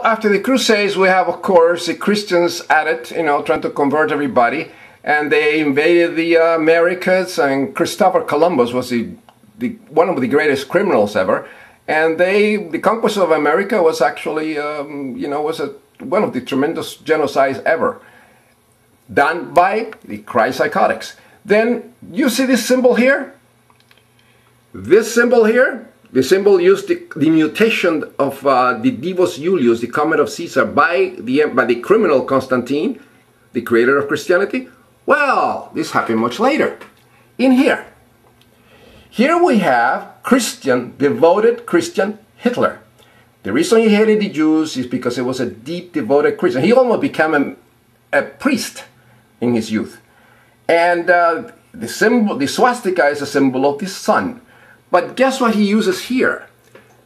after the Crusades, we have, of course, the Christians at it, you know, trying to convert everybody. And they invaded the Americas, and Christopher Columbus was one of the greatest criminals ever. And the conquest of America was actually, you know, one of the tremendous genocides ever, done by the Christ-psychotics. Then, you see this symbol here? This symbol here? The symbol used the mutation of the Divus Iulius, the comet of Caesar, by the criminal Constantine, the creator of Christianity. Well, this happened much later. In here. Here we have devoted Christian Hitler. The reason he hated the Jews is because he was a deep, devoted Christian. He almost became a priest in his youth. And the swastika is a symbol of the sun. But guess what he uses here?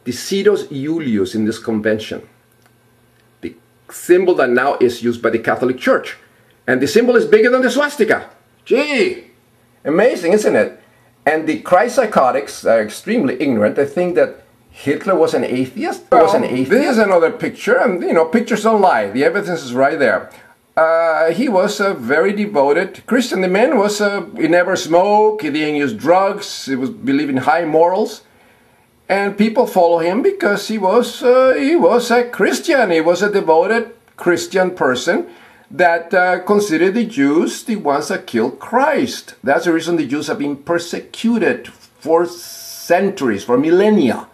The Cetus Iulius in this convention. The symbol that now is used by the Catholic Church. And the symbol is bigger than the swastika. Gee, amazing, isn't it? And the Christ-psychotics are extremely ignorant. They think that Hitler was an atheist. Well, this is another picture, and you know, pictures don't lie. The evidence is right there. He was a very devoted Christian. The man was, he never smoked, he didn't use drugs, he believed in high morals. And people follow him because he was a Christian. He was a devoted Christian person that considered the Jews the ones that killed Christ. That's the reason the Jews have been persecuted for centuries, for millennia.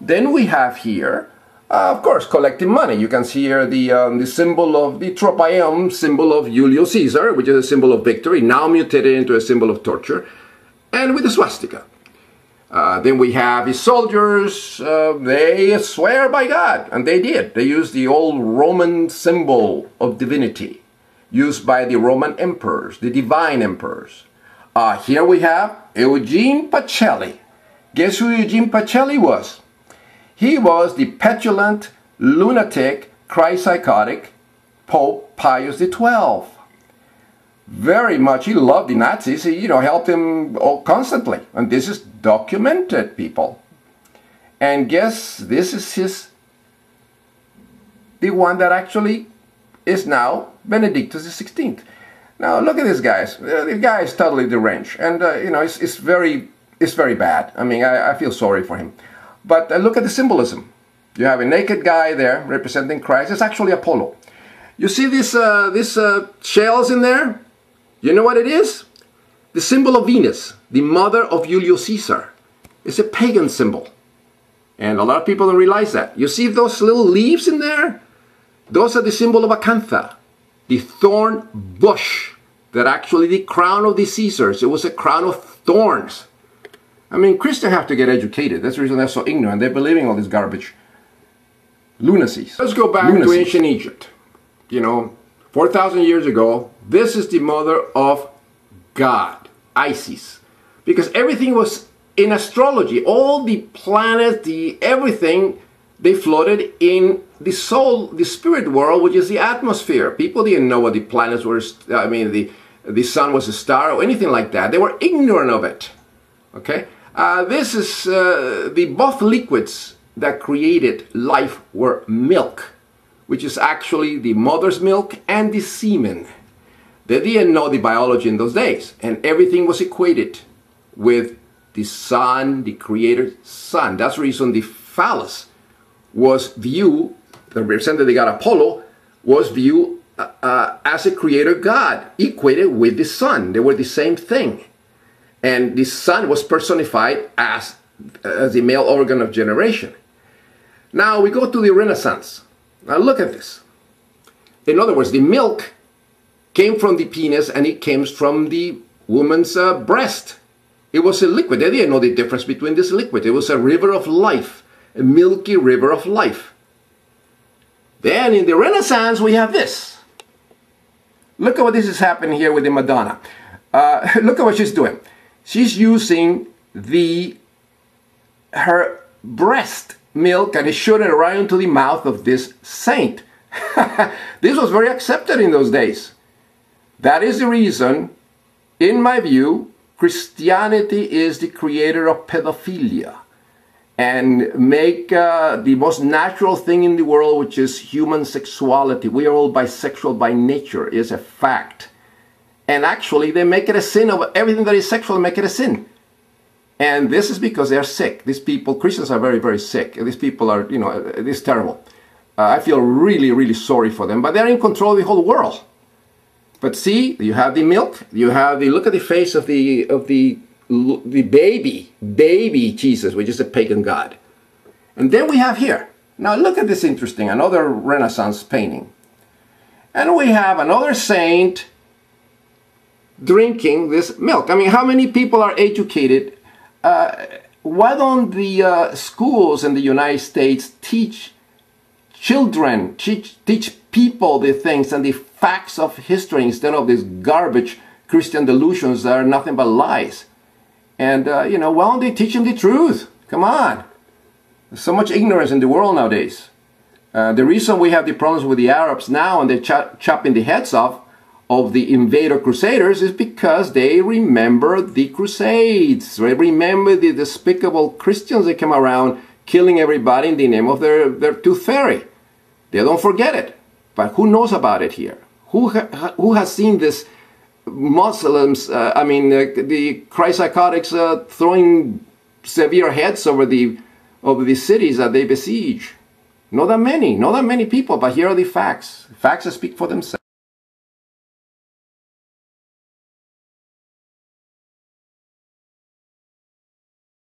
Then we have here, of course, collecting money. You can see here the symbol of the tropaeum, symbol of Julius Caesar, which is a symbol of victory, now mutated into a symbol of torture, and with the swastika. Then we have his soldiers, they swear by God, and they did. They used the old Roman symbol of divinity, used by the Roman emperors, the divine emperors. Here we have Eugene Pacelli. Guess who Eugene Pacelli was? He was the petulant, lunatic, Christ-psychotic Pope Pius XII. Very much, he loved the Nazis. He, you know, helped them constantly. And this is documented, people. And guess this is the one that actually is now Benedictus XVI. Now look at this, guys. The guy is totally deranged, and you know, it's very bad. I mean, I feel sorry for him. But look at the symbolism. You have a naked guy there representing Christ. It's actually Apollo. You see these shells in there? You know what it is? The symbol of Venus, the mother of Julius Caesar. It's a pagan symbol. And a lot of people don't realize that. You see those little leaves in there? Those are the symbol of Acantha, the thorn bush that actually the crown of the Caesars. It was a crown of thorns. I mean, Christians have to get educated. That's the reason they're so ignorant. They're believing all this garbage. Lunacies. Let's go back to ancient Egypt. You know, 4,000 years ago, this is the mother of God, Isis. Because everything was in astrology. All the planets, everything, they floated in the soul, the spirit world, which is the atmosphere. People didn't know what the planets were. I mean, the sun was a star or anything like that. They were ignorant of it. Okay? This is both liquids that created life were milk, which is actually the mother's milk and the semen. They didn't know the biology in those days, and everything was equated with the sun, the creator's son. That's the reason the phallus was viewed, that represented the god Apollo, was viewed as a creator god, equated with the sun. They were the same thing. And the sun was personified as the male organ of generation. Now we go to the Renaissance. Now look at this. In other words, the milk came from the penis and it came from the woman's breast. It was a liquid. They didn't know the difference between this liquid. It was a river of life, a milky river of life. Then in the Renaissance we have this. Look at what this is happening here with the Madonna. Look at what she's doing. She's using her breast milk and is shooting it right into the mouth of this saint. This was very accepted in those days. That is the reason, in my view, Christianity is the creator of pedophilia. and make the most natural thing in the world, which is human sexuality. We are all bisexual by nature, is a fact. And actually, they make it a sin of everything that is sexual, make it a sin. And this is because they are sick. These people, Christians are very, very sick. These people are, you know, it's terrible. I feel really, really sorry for them, but they're in control of the whole world. But see, you have the milk, you have the, look at the face of the baby Jesus, which is a pagan god. And then we have here, now look at this interesting, another Renaissance painting. And we have another saint drinking this milk. I mean, how many people are educated? Why don't the schools in the United States teach children, teach people the things and the facts of history instead of these garbage Christian delusions that are nothing but lies? And, you know, why don't they teach them the truth? Come on. There's so much ignorance in the world nowadays. The reason we have the problems with the Arabs now and they're chopping the heads off of the invader crusaders is because they remember the Crusades. They remember the despicable Christians that came around killing everybody in the name of their tooth fairy. They don't forget it. But who knows about it here? Who has seen this Muslims, the Christ-psychotics throwing severe heads over the cities that they besiege? Not that many people, but here are the facts. Facts that speak for themselves.